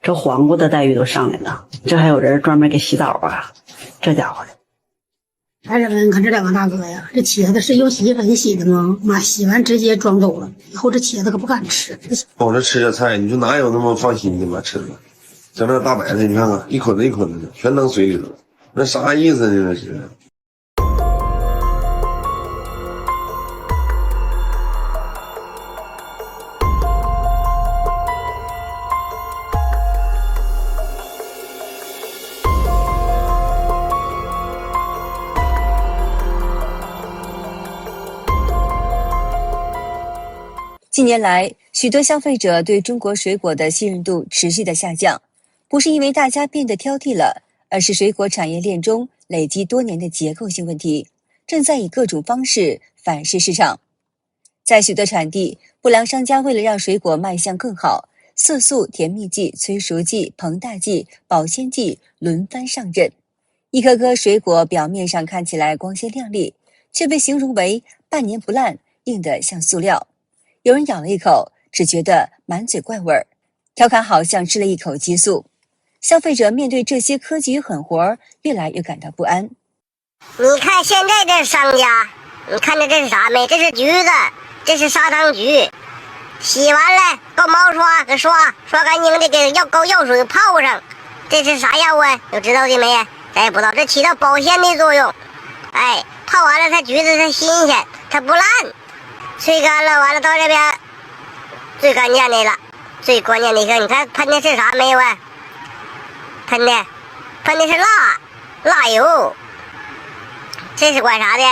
这黄瓜的待遇都上来了，这还有人专门给洗澡啊，这家伙的。孩子们看这两个大哥呀，这茄子是用洗衣粉洗的吗？妈，洗完直接装走了，以后这茄子可不敢吃。我这吃些菜，你说哪有那么放心的吗？吃的，整那大白菜，你看看一捆子一捆子的，全扔水里头，那啥意思呢？那是。近年来，许多消费者对中国水果的信任度持续的下降，不是因为大家变得挑剔了，而是水果产业链中累积多年的结构性问题，正在以各种方式反噬市场。在许多产地，不良商家为了让水果卖相更好，色素、甜蜜剂、催熟剂、膨大剂、保鲜剂轮番上阵，一颗颗水果表面上看起来光鲜亮丽，却被形容为半年不烂，硬得像塑料。有人咬了一口，只觉得满嘴怪味儿，调侃好像吃了一口激素。消费者面对这些科技与狠活，越来越感到不安。你看现在这商家，你看这是啥没？这是橘子，这是砂糖橘，洗完了够毛刷，给刷干净的，给高药水泡上。这是啥药啊？有知道的没？咱也不知道。这起到保鲜的作用。哎，泡完了它橘子它新鲜，它不烂。吹干了，完了到这边最关键的了，最关键的一个，你看喷的是啥没有啊？喷的是蜡油，这是管啥的？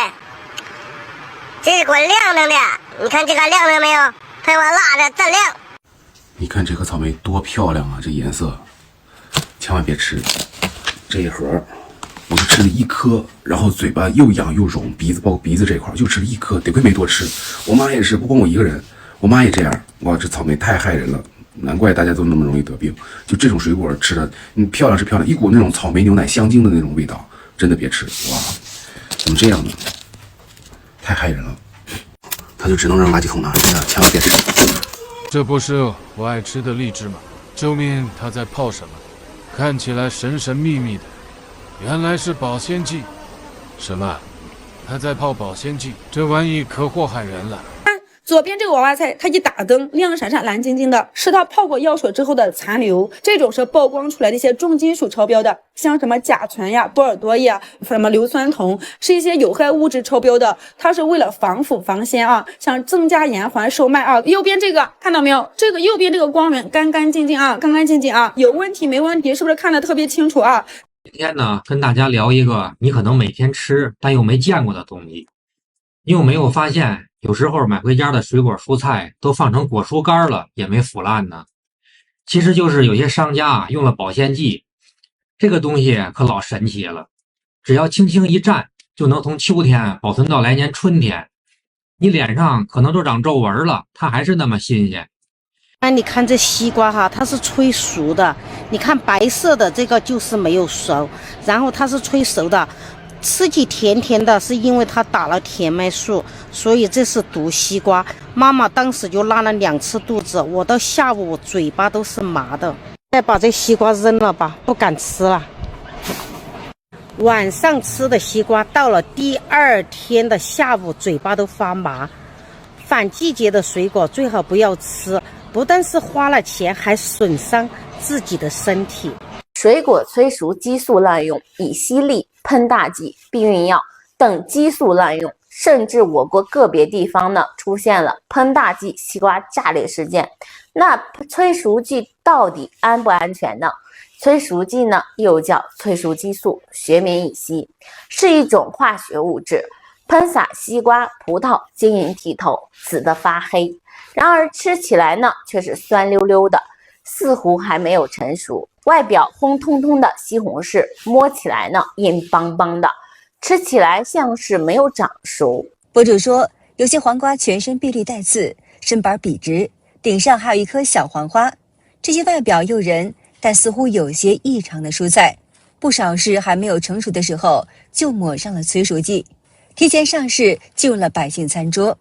这是管亮亮的。你看这个亮亮没有？喷完蜡的锃亮。你看这个草莓多漂亮啊，这颜色，千万别吃。这一盒我就吃了一颗，然后嘴巴又痒又肿，鼻子包括鼻子这块就吃了一颗，得亏没多吃。我妈也是，不光我一个人，我妈也这样。哇，这草莓太害人了，难怪大家都那么容易得病。就这种水果吃的，漂亮是漂亮，一股那种草莓牛奶香精的那种味道，真的别吃。哇，怎么这样呢？太害人了，它就只能扔垃圾桶了，真的千万别吃。这不是我爱吃的荔枝吗？救命！它在泡什么？看起来神神秘秘的。原来是保鲜剂。什么？他在泡保鲜剂？这玩意可祸害人了。左边这个娃娃菜，它一打灯亮闪闪蓝晶晶的，是它泡过药水之后的残留。这种是曝光出来的一些重金属超标的，像什么甲醇呀、波尔多液、什么硫酸铜，是一些有害物质超标的。它是为了防腐防鲜啊，想增加延缓售卖啊。右边这个看到没有？这个右边这个光源干干净净啊，干干净净啊，有问题没问题？是不是看得特别清楚啊？今天呢，跟大家聊一个你可能每天吃但又没见过的东西。你有没有发现，有时候买回家的水果蔬菜都放成果蔬干了，也没腐烂呢？其实就是有些商家用了保鲜剂，这个东西可老神奇了，只要轻轻一蘸，就能从秋天保存到来年春天。你脸上可能都长皱纹了，它还是那么新鲜。你看这西瓜哈，它是催熟的，你看白色的这个就是没有熟，然后它是催熟的，吃起甜甜的，是因为它打了甜麦素，所以这是毒西瓜。妈妈当时就拉了2次肚子，我到下午我嘴巴都是麻的。再把这西瓜扔了吧，不敢吃了。晚上吃的西瓜，到了第2天的下午嘴巴都发麻。反季节的水果最好不要吃，不但是花了钱，还损伤自己的身体。水果催熟激素滥用，乙烯利、喷大剂、避孕药等激素滥用，甚至我国个别地方呢出现了喷大剂西瓜炸裂事件。那催熟剂到底安不安全呢？催熟剂呢又叫催熟激素，学名乙烯，是一种化学物质，喷洒西瓜、葡萄晶莹剔透，紫的发黑，然而吃起来呢却是酸溜溜的，似乎还没有成熟。外表红彤彤的西红柿，摸起来呢硬邦邦的，吃起来像是没有长熟。博主说，有些黄瓜全身碧绿带刺，身板笔直，顶上还有一颗小黄花。这些外表诱人，但似乎有些异常的蔬菜，不少是还没有成熟的时候就抹上了催熟剂，提前上市进入了百姓餐桌。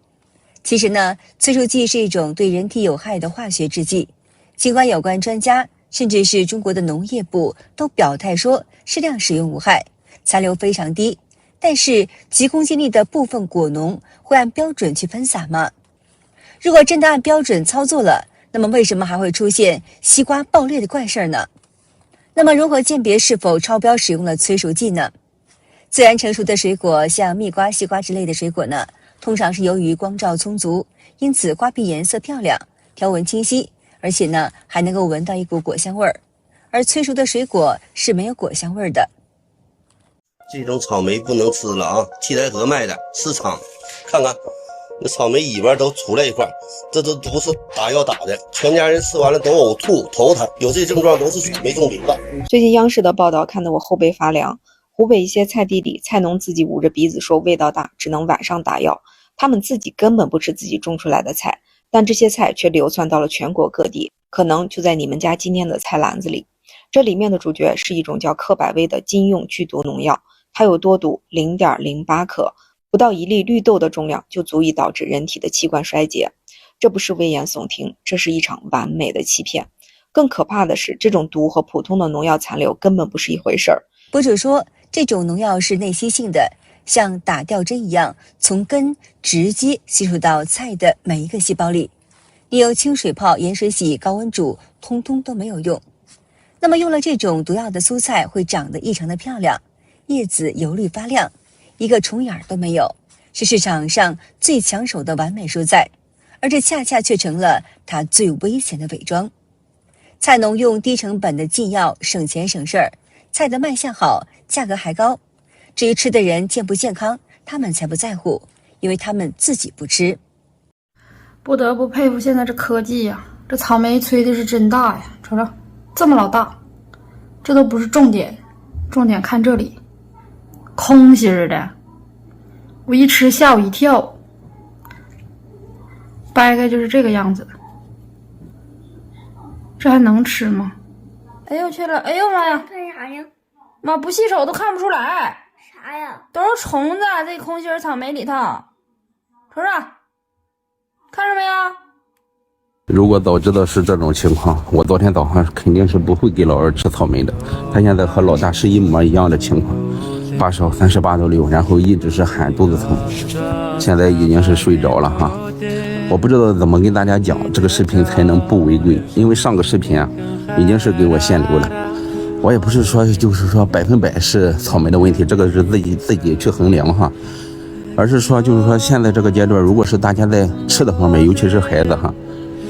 其实呢，催熟剂是一种对人体有害的化学制剂，尽管有关专家甚至是中国的农业部都表态说适量使用无害，残留非常低。但是急功近利的部分果农会按标准去喷洒吗？如果真的按标准操作了，那么为什么还会出现西瓜爆裂的怪事呢？那么如何鉴别是否超标使用了催熟剂呢？自然成熟的水果，像蜜瓜、西瓜之类的水果呢，通常是由于光照充足，因此瓜皮颜色漂亮，条纹清晰，而且呢还能够闻到一股果香味儿。而催熟的水果是没有果香味儿的。这种草莓不能吃了啊！七台河卖的市场，看看那草莓尾巴都出来一块，这都不是打药打的，全家人吃完了都呕吐、头疼，有这症状都是草莓中毒了。最近央视的报道看得我后背发凉。湖北一些菜地里，菜农自己捂着鼻子说味道大，只能晚上打药。他们自己根本不吃自己种出来的菜，但这些菜却流窜到了全国各地，可能就在你们家今天的菜篮子里。这里面的主角是一种叫克百威的禁用剧毒农药，它有多毒 0.08 克，不到1粒绿豆的重量就足以导致人体的器官衰竭。这不是危言耸听，这是一场完美的欺骗。更可怕的是，这种毒和普通的农药残留根本不是一回事儿。博主说，这种农药是内吸性的，像打吊针一样，从根直接吸入到菜的每一个细胞里。你用清水泡、盐水洗、高温煮，通通都没有用。那么用了这种毒药的蔬菜会长得异常的漂亮，叶子油绿发亮，一个虫眼都没有，是市场上最抢手的完美蔬菜，而这恰恰却成了它最危险的伪装。菜农用低成本的禁药省钱省事儿，菜的卖相好，价格还高。至于吃的人健不健康，他们才不在乎，因为他们自己不吃。不得不佩服现在这科技呀，这草莓催的是真大呀，瞅瞅这么老大。这都不是重点，重点看这里，空心儿的，我一吃吓我一跳，掰开就是这个样子，这还能吃吗？哎呦去了，哎呦妈呀！干啥呀？妈不洗手都看不出来。啥呀？都是虫子，这空心草莓里头，瞅瞅，看着没有？如果早知道是这种情况，我昨天早上肯定是不会给老二吃草莓的。他现在和老大是一模一样的情况，发烧38度6，然后一直是喊肚子疼，现在已经是睡着了哈。我不知道怎么跟大家讲这个视频才能不违规，因为上个视频啊已经是给我限流了。我也不是说就是说100%是草莓的问题，这个是自己去衡量哈，而是说就是说现在这个阶段，如果是大家在吃的方面，尤其是孩子哈，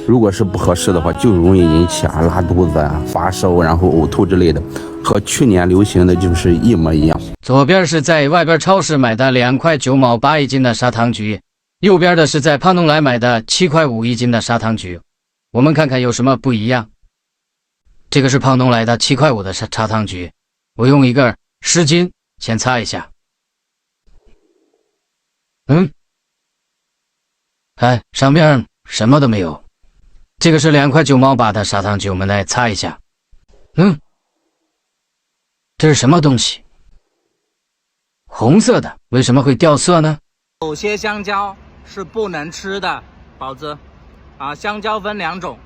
如果是不合适的话，就容易引起拉肚子发烧，然后呕吐之类的，和去年流行的就是一模一样。左边是在外边超市买的2块9毛8一斤的砂糖橘，右边的是在胖东来买的7块5一斤的砂糖橘。我们看看有什么不一样。这个是胖东来的7块5的砂糖橘，我用一个湿巾先擦一下。看上边什么都没有。这个是2块9毛8的砂糖橘，我们来擦一下。这是什么东西？红色的，为什么会掉色呢？有些香蕉是不能吃的，宝子。香蕉分2种，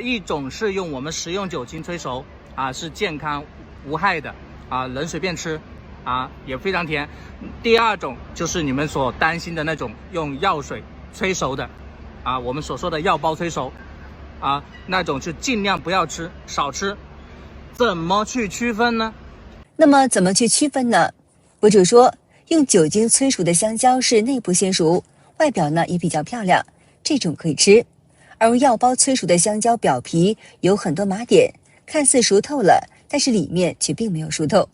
一种是用我们食用酒精催熟，是健康无害的，人随便吃，也非常甜。第2种就是你们所担心的那种用药水催熟的，我们所说的药包催熟。那种就尽量不要吃，少吃。怎么去区分呢？那么怎么去区分呢？博主说，用酒精催熟的香蕉是内部先熟，外表呢也比较漂亮，这种可以吃。而用药包催熟的香蕉表皮有很多麻点，看似熟透了，但是里面却并没有熟透。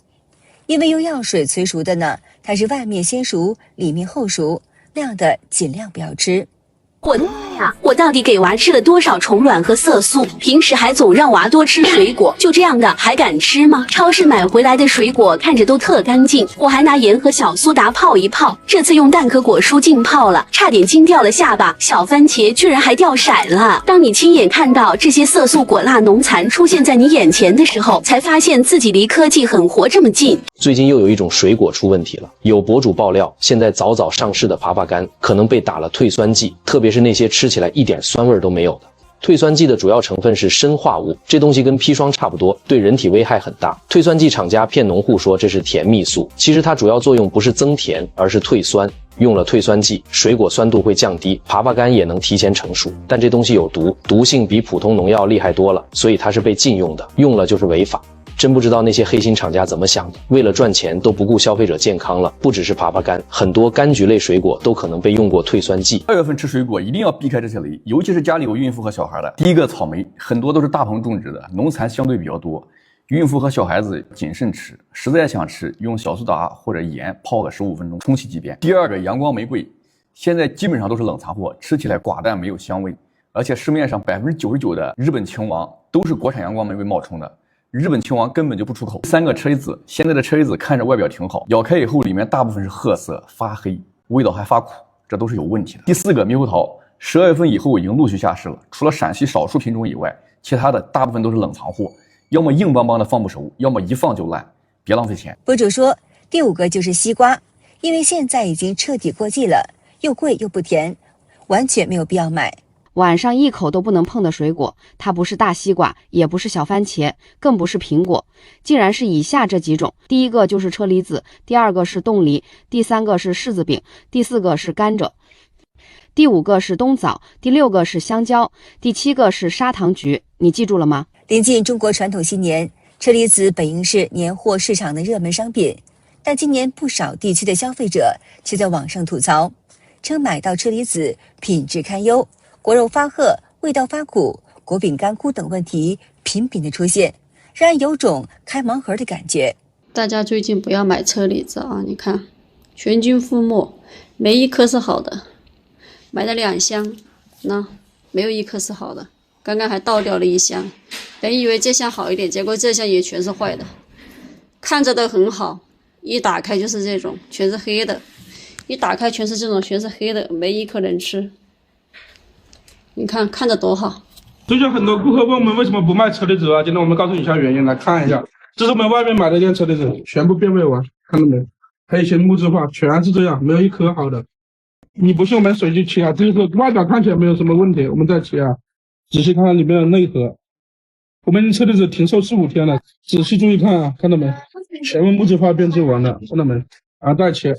因为用药水催熟的呢，它是外面先熟，里面后熟，那样的尽量不要吃。我的妈呀！我到底给娃吃了多少虫卵和色素？平时还总让娃多吃水果，就这样的还敢吃吗？超市买回来的水果看着都特干净，我还拿盐和小苏打泡一泡。这次用蛋壳果蔬浸泡了，差点惊掉了下巴。小番茄居然还掉色了。当你亲眼看到这些色素果蜡农残出现在你眼前的时候，才发现自己离科技狠活这么近。最近又有一种水果出问题了，有博主爆料，现在早上市的耙耙柑可能被打了退酸剂，特别是那些吃起来一点酸味都没有的。退酸剂的主要成分是砷化物，这东西跟砒霜差不多，对人体危害很大。退酸剂厂家骗农户说这是甜蜜素，其实它主要作用不是增甜，而是退酸。用了退酸剂，水果酸度会降低，枇杷干也能提前成熟。但这东西有毒，毒性比普通农药厉害多了，所以它是被禁用的，用了就是违法。真不知道那些黑心厂家怎么想的，为了赚钱都不顾消费者健康了。不只是枇杷干，很多柑橘类水果都可能被用过退酸剂。2月份吃水果一定要避开这些雷，尤其是家里有孕妇和小孩的。第一个，草莓，很多都是大棚种植的，农残相对比较多，孕妇和小孩子谨慎吃，实在想吃，用小苏打或者盐泡个15分钟，冲洗几遍。第二个，阳光玫瑰，现在基本上都是冷藏货，吃起来寡淡没有香味，而且市面上99%的日本青王都是国产阳光玫瑰冒充的。日本青王根本就不出口。第三个，车厘子，现在的车厘子看着外表挺好，咬开以后里面大部分是褐色发黑，味道还发苦，这都是有问题的。第四个，猕猴桃，12月份以后已经陆续下市了，除了陕西少数品种以外，其他的大部分都是冷藏货，要么硬邦邦的放不熟，要么一放就烂，别浪费钱。博主说，第5个就是西瓜，因为现在已经彻底过季了，又贵又不甜，完全没有必要买。晚上一口都不能碰的水果，它不是大西瓜，也不是小番茄，更不是苹果，竟然是以下这几种。第一个就是车厘子，第二个是冻梨，第三个是柿子饼，第四个是甘蔗，第5个是冬枣，第6个是香蕉，第7个是砂糖橘。你记住了吗？临近中国传统新年，车厘子本应是年货市场的热门商品，但今年不少地区的消费者却在网上吐槽，称买到车厘子品质堪忧，果肉发褐，味道发苦，果柄干枯等问题频频的出现，让人有种开盲盒的感觉。大家最近不要买车厘子啊！你看，全军覆没，没一颗是好的。买了2箱，那没有一颗是好的。刚刚还倒掉了1箱，本以为这箱好一点，结果这箱也全是坏的。看着都很好，一打开就是这种，全是黑的。一打开全是这种，全是黑的，没一颗能吃。你看，看着多好。最近很多顾客问我们为什么不卖车厘子啊？今天我们告诉你一下原因，来看一下，这是我们外面买的一件车厘子，全部变味完，看到没？还有一些木质化，全是这样，没有一颗好的。你不信我们手机切啊，这个外表看起来没有什么问题，我们再切啊，仔细看看里面的内核。我们车厘子停售4、5天了，仔细注意看啊，看到没？全部木质化变质完了，看到没？啊，再切，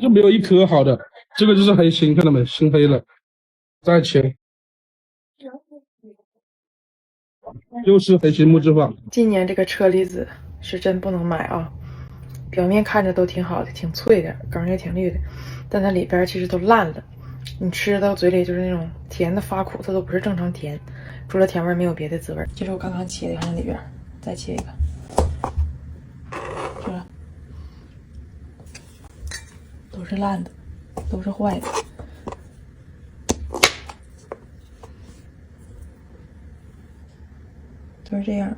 就没有一颗好的。这个就是黑心，看到没？心黑了，再切，又是黑心木质化。今年这个车厘子是真不能买啊！表面看着都挺好的，挺脆的，梗也挺绿的，但它里边其实都烂了。你吃到嘴里就是那种甜的发苦，它都不是正常甜，除了甜味没有别的滋味。这是我刚刚切的，看里边，再切一个，是吧？都是烂的，都是坏的。就是这样。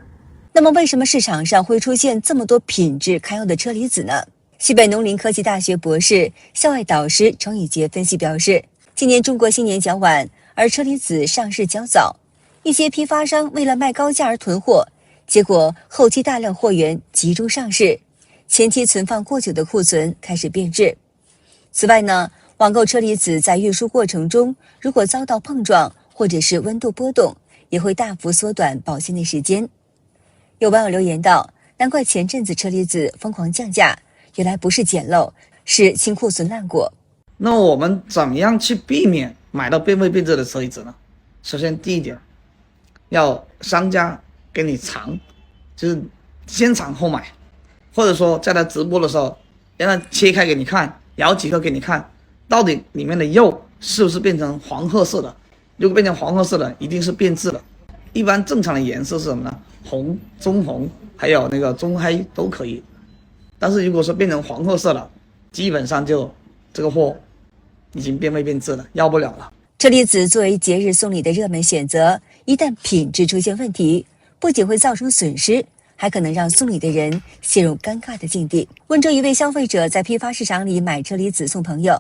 那么为什么市场上会出现这么多品质堪忧的车厘子呢？西北农林科技大学博士、校外导师程宇杰分析表示，今年中国新年较晚，而车厘子上市较早，一些批发商为了卖高价而囤货，结果后期大量货源集中上市，前期存放过久的库存开始变质。此外呢，网购车厘子在运输过程中，如果遭到碰撞或者是温度波动，也会大幅缩短保鲜的时间。有网友留言道，难怪前阵子车厘子疯狂降价，原来不是捡漏，是清库存烂果。那我们怎么样去避免买到变味变质的车厘子呢？首先第一点，要商家给你尝，就是先尝后买，或者说在他直播的时候让他切开给你看，咬几颗给你看，到底里面的肉是不是变成黄褐色的。如果变成黄褐色的，一定是变质了。一般正常的颜色是什么呢？红、棕红还有那个棕黑都可以，但是如果说变成黄褐色了，基本上就这个货已经变味变质了，要不了了。车厘子作为节日送礼的热门选择，一旦品质出现问题，不仅会造成损失，还可能让送礼的人陷入尴尬的境地。温州一位消费者在批发市场里买车厘子送朋友，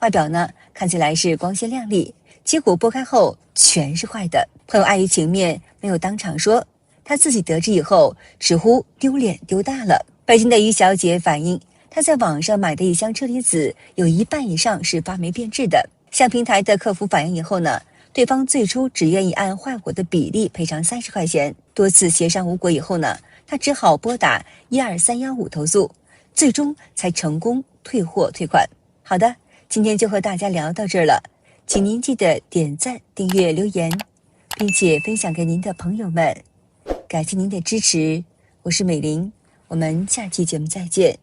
外表呢看起来是光鲜亮丽，结果剥开后全是坏的。朋友碍于情面没有当场说，他自己得知以后直呼丢脸丢大了。北京的于小姐反映，她在网上买的一箱车厘子有一半以上是发霉变质的，向平台的客服反映以后呢，对方最初只愿意按坏火的比例赔偿30块钱，多次协商无果以后呢，他只好拨打12315投诉，最终才成功退货退款。好的，今天就和大家聊到这儿了，请您记得点赞、订阅、留言，并且分享给您的朋友们。感谢您的支持，我是美玲，我们下期节目再见。